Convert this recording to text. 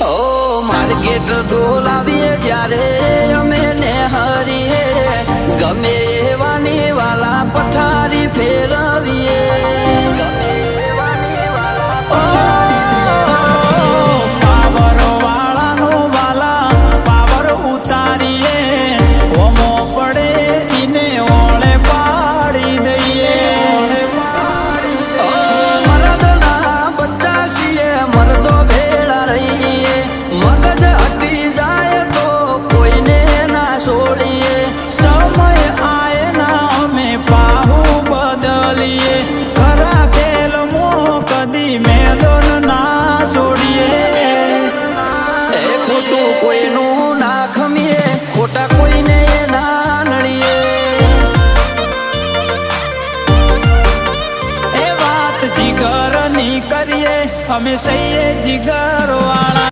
ઓ market ડોલાવીએ જ્યારે અમે ને હરીએ ગમે એવાની વાલા પથારી ફેરવીએ પાવર વાળાનો વાલા પાવર ઉતારીએ ઓમો પડે ઈને ઓળે પાડી દઈએ મરદના બચ્ચા છીએ મરદો ભેળા રહીએ મગજ હટી જાય તો કોઈને ના છોડીએ સમય આય ના અમે પાહુ બદલીએ ખરા ખેલમો કદી મેદન ના છોડીએ એ ખોટું કોઈનું ના ખમીએ ખોટા કોઈને ના નડીએ એ વાત જીગર ની કરીએ અમે સહીએ જીગર વાળા